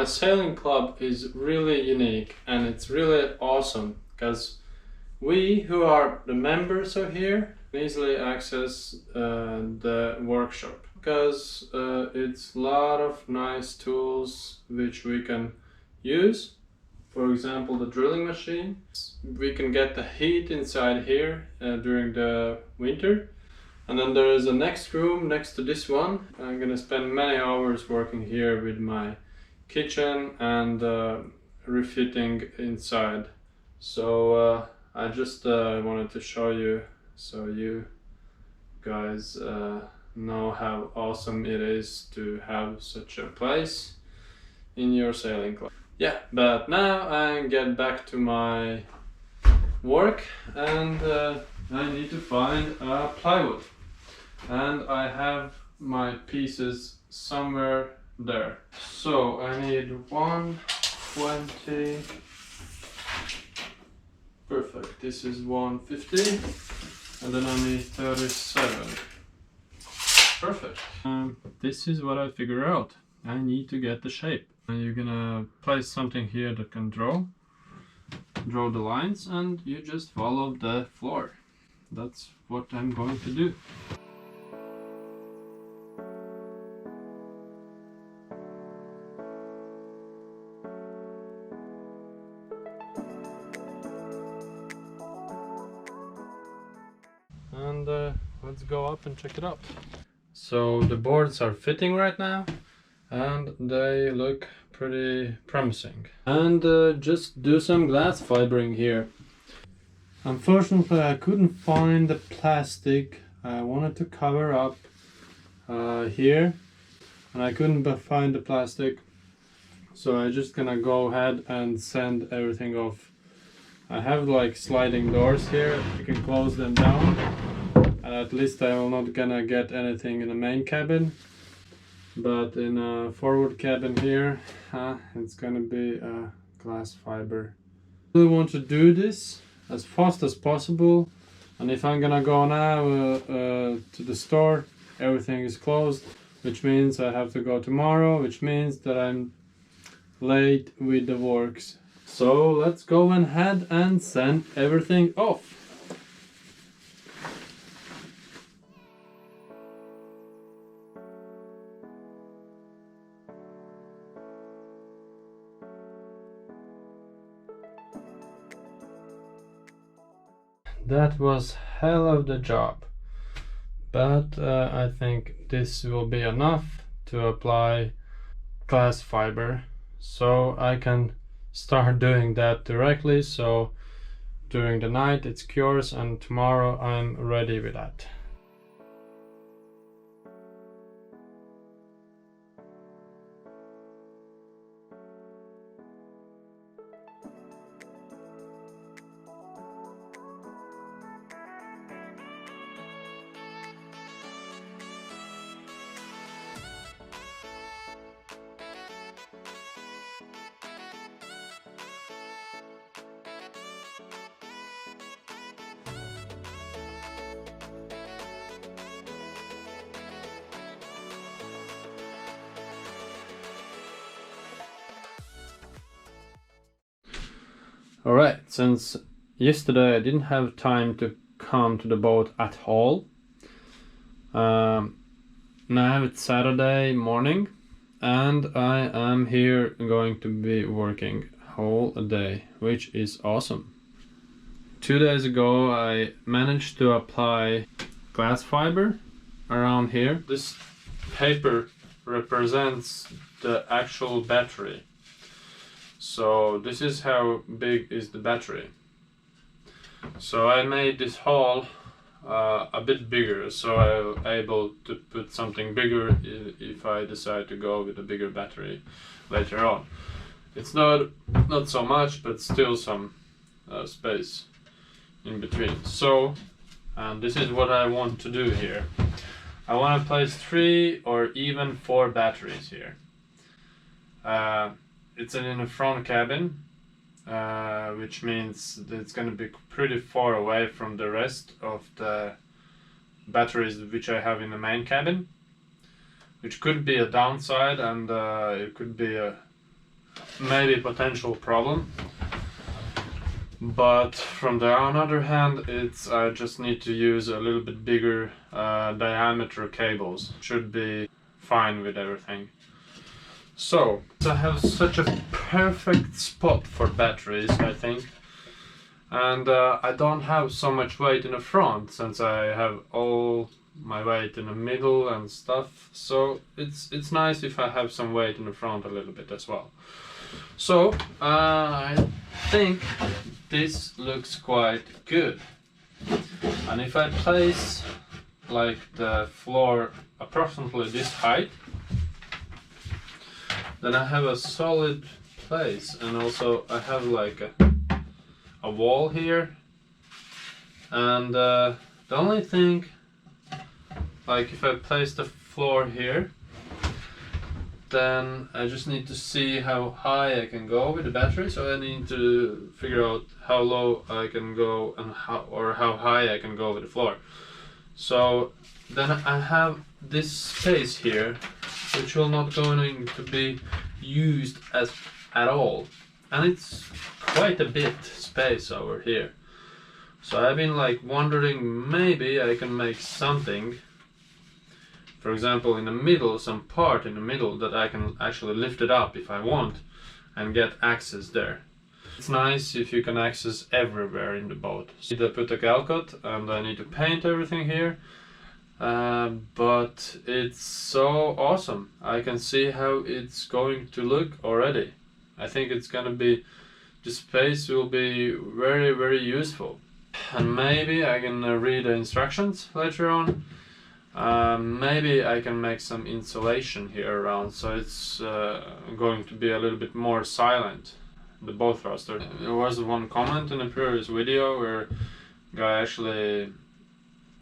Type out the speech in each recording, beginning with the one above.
my sailing club is really unique and it's really awesome because we who are the members of here can easily access the workshop because it's a lot of nice tools which we can use. For example, the drilling machine. We can get the heat inside here during the winter. And then there is a next room next to this one. I'm gonna spend many hours working here with my kitchen and refitting inside. So I just wanted to show you so you guys know how awesome it is to have such a place in your sailing club. Yeah, but now I get back to my work and I need to find plywood. And I have my pieces somewhere there. So I need 120. Perfect. This is 150. And then I need 37. Perfect. This is what I figure out. I need to get the shape. And you're gonna place something here that can draw the lines, and you just follow the floor. That's what I'm going to do. And let's go up and check it out. So the boards are fitting right now and they look pretty promising. And just do some glass fibering here. Unfortunately I couldn't find the plastic I wanted to cover up here, and I couldn't find the plastic, so I'm just gonna go ahead and sand everything off. I have like sliding doors here, you can close them down, and at least I'm not gonna get anything in the main cabin. But in a forward cabin here, it's gonna be a glass fiber. I really want to do this as fast as possible, and if I'm gonna go now to the store, everything is closed, which means I have to go tomorrow, which means that I'm late with the works. So let's go ahead and send everything off. That was hell of the job, but I think this will be enough to apply glass fiber, so I can start doing that directly, so during the night it cures and tomorrow I'm ready with that. Alright, since yesterday I didn't have time to come to the boat at all, now it's Saturday morning and I am here going to be working whole day, which is awesome. 2 days ago I managed to apply glass fiber around here. This paper represents the actual battery. So this is how big is the battery. So I made this hole a bit bigger, so I'm able to put something bigger if I decide to go with a bigger battery later on. It's not so much, but still some space in between. So, and this is what I want to do here. I want to place 3 or even 4 batteries here. It's in the front cabin, which means that it's going to be pretty far away from the rest of the batteries which I have in the main cabin, which could be a downside, and it could be maybe potential problem. But from the other hand, I just need to use a little bit bigger diameter cables. Should be fine with everything. So I have such a perfect spot for batteries, I think. And I don't have so much weight in the front, since I have all my weight in the middle and stuff. So it's nice if I have some weight in the front a little bit as well. So I think this looks quite good. And if I place like the floor approximately this height, then I have a solid place, and also I have like a wall here. And the only thing, like if I place the floor here, then I just need to see how high I can go with the battery. So I need to figure out how low I can go and how high I can go with the floor. So then I have this space here, which will not going to be used at all, and it's quite a bit space over here. So I've been like wondering, maybe I can make something, for example in the middle, some part in the middle that I can actually lift it up if I want and get access there. It's nice if you can access everywhere in the boat. I need to put a calcut and I need to paint everything here. But it's so awesome. I can see how it's going to look already. I think it's gonna be, the space will be very, very useful. And maybe I can read the instructions later on. Maybe I can make some insulation here around, so it's going to be a little bit more silent, the bow thruster. There was one comment in a previous video where a guy actually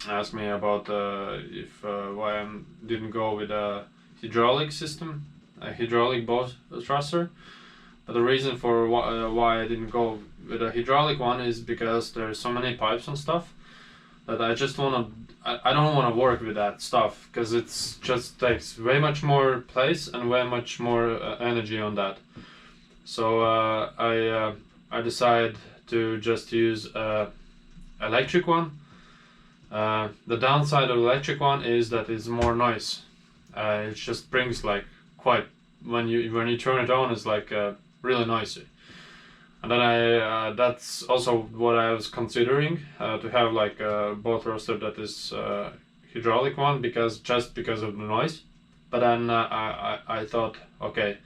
asked me about why I didn't go with a hydraulic system, a hydraulic bow thruster. But the reason for why I didn't go with a hydraulic one is because there's so many pipes and stuff that I just I don't want to work with that stuff, because it's just takes way much more place and way much more energy on that. So I decided to just use electric one. The downside of the electric one is that it's more noise. It just brings like quite, when you turn it on, it's like really noisy. And then that's also what I was considering, to have like a bow thruster that is hydraulic one, because of the noise. But then I thought, okay,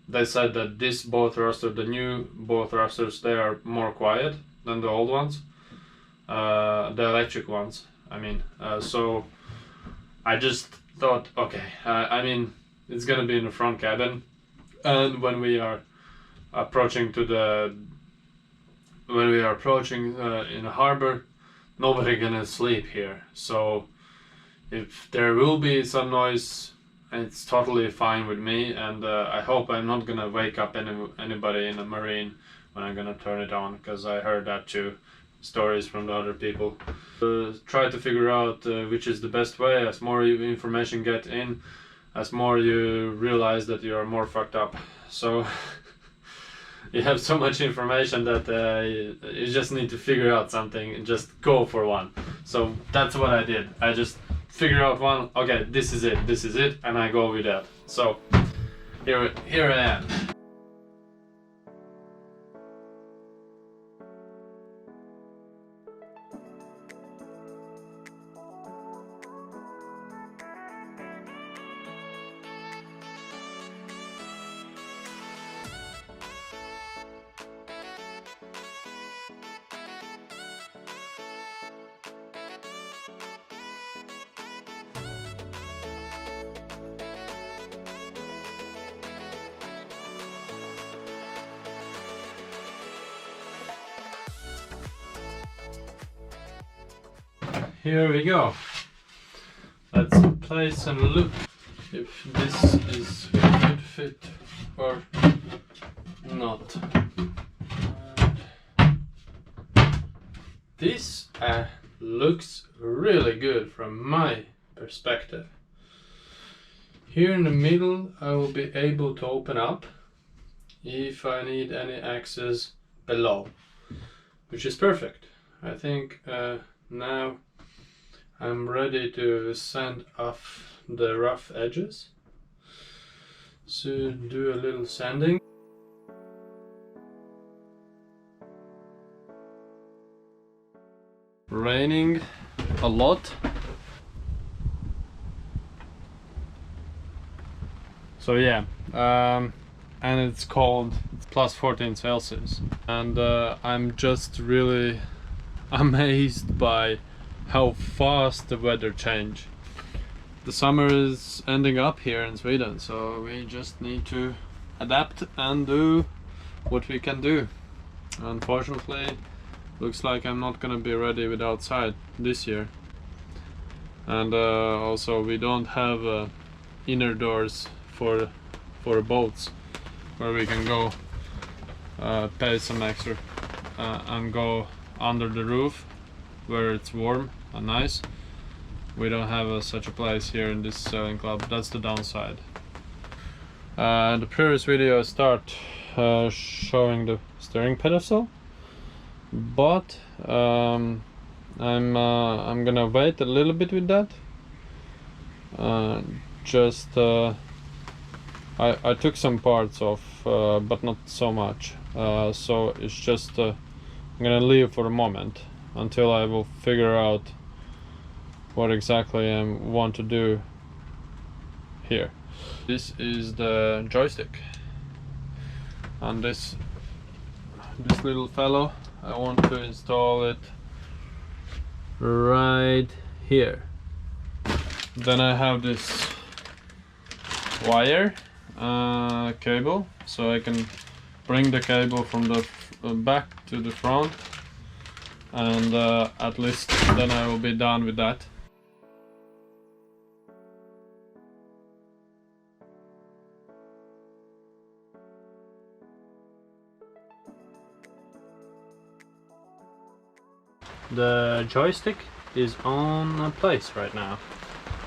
they said that this bow thruster, the new bow thrusters, they are more quiet than the old ones. The electric ones, I mean. So I just thought, okay, I mean, it's gonna be in the front cabin, and when we are approaching in a harbor, nobody gonna sleep here. So if there will be some noise, it's totally fine with me, and I hope I'm not gonna wake up anybody in a marine when I'm gonna turn it on, because I heard that too. Stories from the other people. Try to figure out which is the best way. As more information get in, as more you realize that you are more fucked up. So you have so much information that you just need to figure out something and just go for one. So that's what I did. I just figured out one. Okay, this is it, and I go with that. So here I am. Here we go. Let's place and look if this is a good fit or not. And this looks really good from my perspective. Here in the middle I will be able to open up if I need any access below, which is perfect. I think now I'm ready to sand off the rough edges. So do a little sanding. Raining a lot. So yeah, and it's cold, it's plus 14 Celsius. And I'm just really amazed by how fast the weather change. The summer is ending up here in Sweden, so we just need to adapt and do what we can do. Unfortunately, looks like I'm not gonna be ready with outside this year. And also we don't have inner doors for boats where we can go pay some extra and go under the roof where it's warm and nice. We don't have such a place here in this sailing club. That's the downside. The previous video start showing the steering pedestal, but I'm gonna wait a little bit with that. I took some parts off, but not so much. So it's just I'm gonna leave for a moment until I will figure out what exactly I want to do here. This is the joystick, and this little fellow, I want to install it right here. Then I have this wire cable, so I can bring the cable from the back to the front, and at least then I will be done with that. The joystick is on place right now.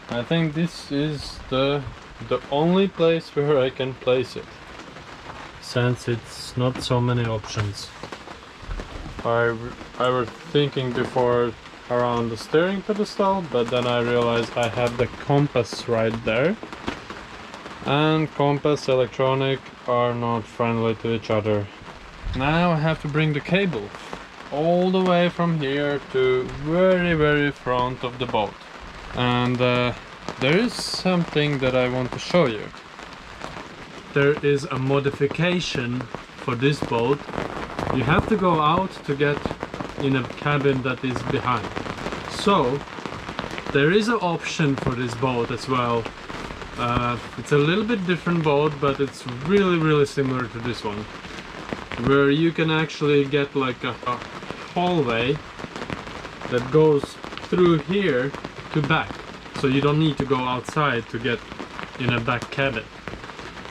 I think this is the only place where I can place it, since it's not so many options. I was thinking before around the steering pedestal, but then I realized I have the compass right there, and compass electronic are not friendly to each other. Now I have to bring the cable all the way from here to very front of the boat. And there is something that I want to show you. There is a modification for this boat. You have to go out to get in a cabin that is behind. So there is an option for this boat as well. It's a little bit different boat, but it's really similar to this one, where you can actually get like a hallway that goes through here to back, so you don't need to go outside to get in a back cabin,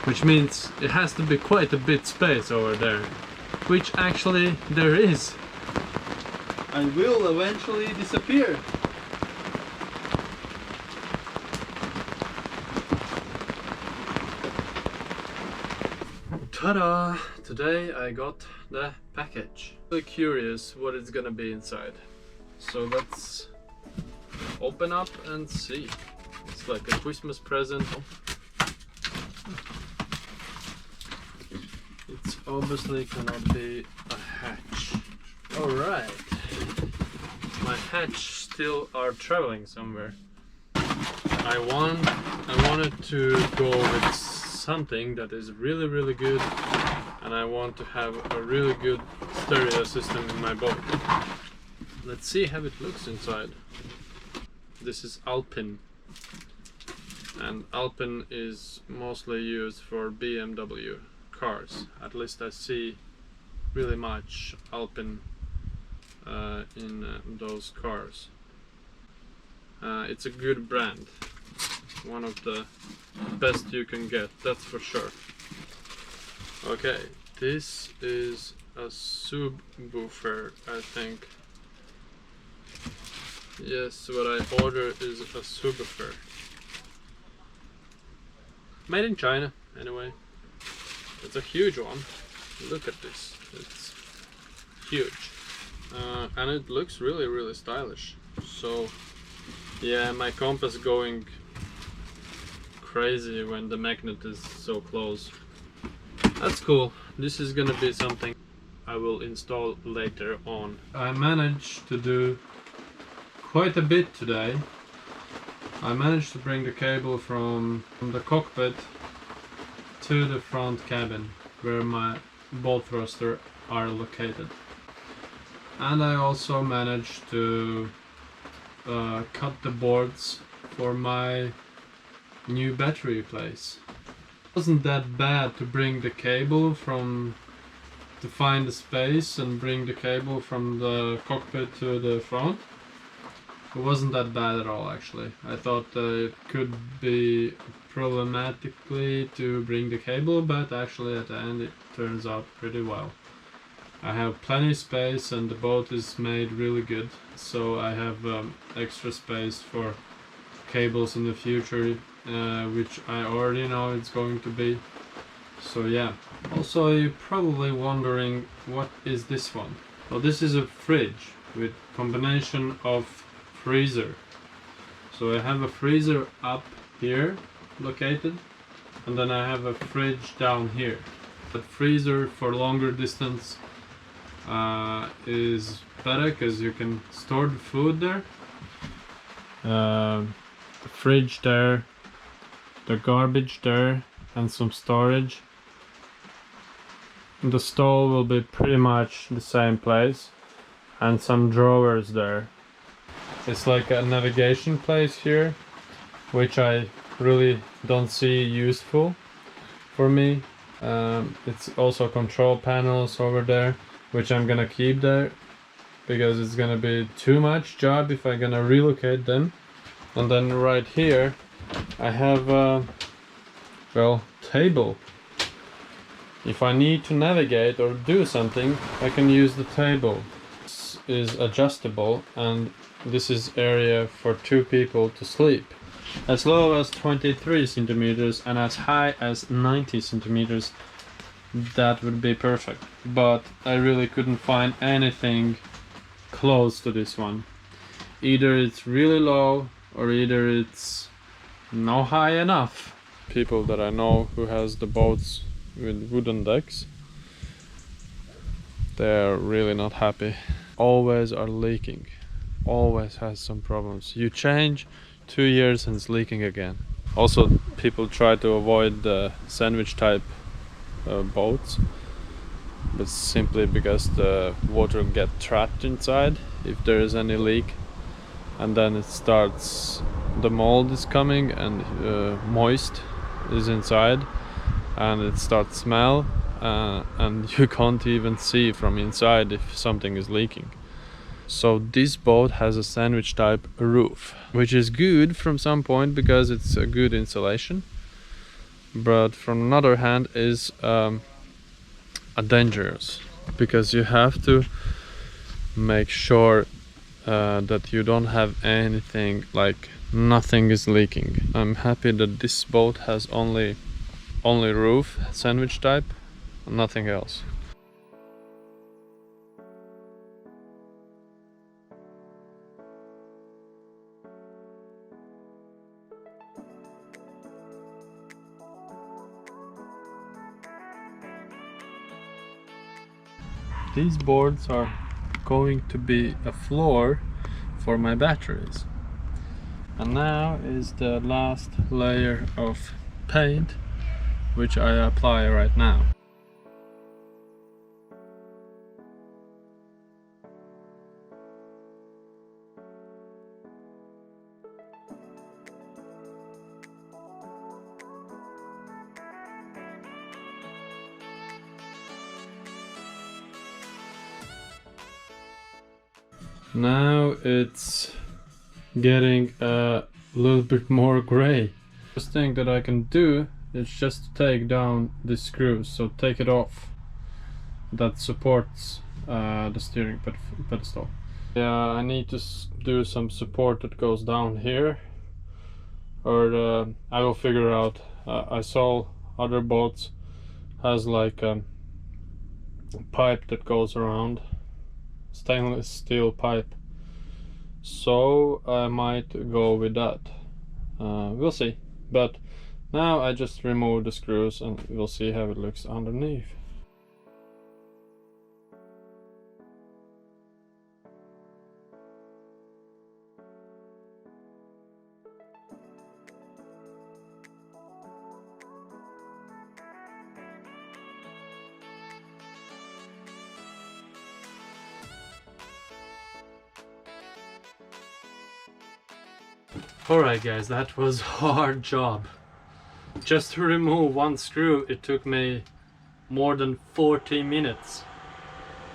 which means it has to be quite a bit space over there, which actually there is, and will eventually disappear. Ta-da! Today I got the package. Really curious what it's gonna be inside. So let's open up and see. It's like a Christmas present. It's obviously gonna be a hatch. Alright. My hatch still are traveling somewhere. I wanted to go with something that is really good, and I want to have a really good stereo system in my boat. Let's see how it looks inside. This is Alpine, and Alpine is mostly used for BMW cars. At least I see really much Alpine in those cars. It's a good brand, one of the best you can get, that's for sure. Okay, this is a subwoofer, I think. Yes, what I ordered is a subwoofer. Made in China, anyway. It's a huge one. Look at this. It's huge. And it looks really stylish. So yeah, my compass going crazy when the magnet is so close. That's cool. This is gonna be something I will install later on. I managed to do quite a bit today. I managed to bring the cable from the cockpit to the front cabin where my bolt thruster are located. And I also managed to cut the boards for my new battery place. It wasn't that bad to bring the cable to find the space and bring the cable from the cockpit to the front. It wasn't that bad at all, actually. I thought it could be problematically to bring the cable, but actually at the end it turns out pretty well. I have plenty of space and the boat is made really good, so I have extra space for cables in the future, which I already know it's going to be. So yeah. Also, you're probably wondering, what is this one? Well, this is a fridge with combination of freezer. So I have a freezer up here located, and then I have a fridge down here. The freezer for longer distance is better because you can store the food there. The fridge there, the garbage there, and some storage. The stove will be pretty much the same place, and some drawers there. It's like a navigation place here, which I really don't see useful for me. It's also control panels over there, which I'm gonna keep there because it's gonna be too much job if I'm gonna relocate them. And then right here I have a table. If I need to navigate or do something, I can use the table. This is adjustable, and this is area for 2 people to sleep. As low as 23 centimeters and as high as 90 centimeters, that would be perfect. But I really couldn't find anything close to this one. Either it's really low or either it's not high enough. People that I know who has the boats with wooden decks, they're really not happy. Always are leaking. Always has some problems. You change 2 years and it's leaking again. Also, people try to avoid the sandwich type boats, but simply because the water get trapped inside if there is any leak, and then it starts, the mold is coming and moist is inside, and it starts to smell, and you can't even see from inside if something is leaking. So this boat has a sandwich type roof, which is good from some point because it's a good insulation, but from another hand is dangerous, because you have to make sure that you don't have anything, like nothing is leaking. I'm happy that this boat has only roof sandwich type, nothing else. These boards are going to be a floor for my batteries. And now is the last layer of paint, which I apply right now. Now it's getting a little bit more gray. First thing that I can do is just to take down the screws, so take it off, that supports the steering pedestal. Yeah, I need to do some support that goes down here, or I will figure out. I saw other boats has like a pipe that goes around, stainless steel pipe, so I might go with that. We'll see, but now I just remove the screws and we'll see how it looks underneath. Alright guys, that was a hard job. Just to remove one screw it took me more than 40 minutes.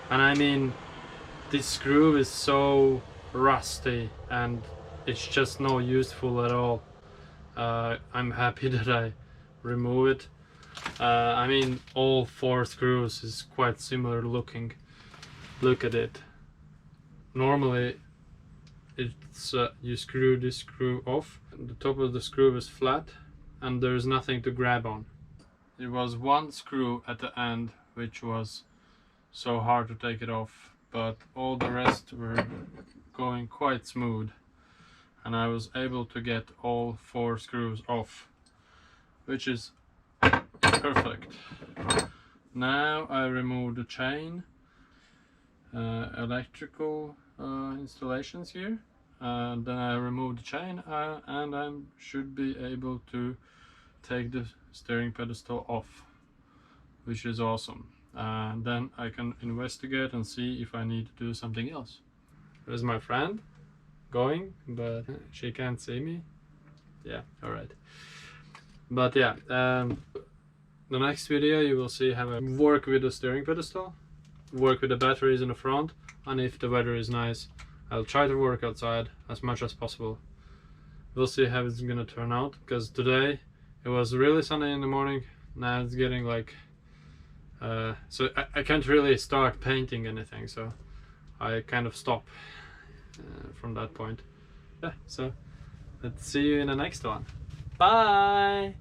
And I mean, this screw is so rusty and it's just no useful at all. I'm happy that I remove it. I mean, all 4 screws is quite similar looking. Look at it. Normally it's you screw this screw off, the top of the screw is flat and there's nothing to grab on. It was one screw at the end which was so hard to take it off, but all the rest were going quite smooth and I was able to get all 4 screws off, which is perfect. Now I remove the chain, electrical installations here, then I remove the chain and I should be able to take the steering pedestal off, which is awesome. Then I can investigate and see if I need to do something else. There's my friend going, but she can't see me. Yeah, alright. But yeah, the next video you will see how I work with the steering pedestal, work with the batteries in the front, and if the weather is nice I'll try to work outside as much as possible. We'll see how it's gonna turn out, because today it was really sunny in the morning, now it's getting like so I can't really start painting anything, so I kind of stop from that point. Yeah, so let's see you in the next one. Bye!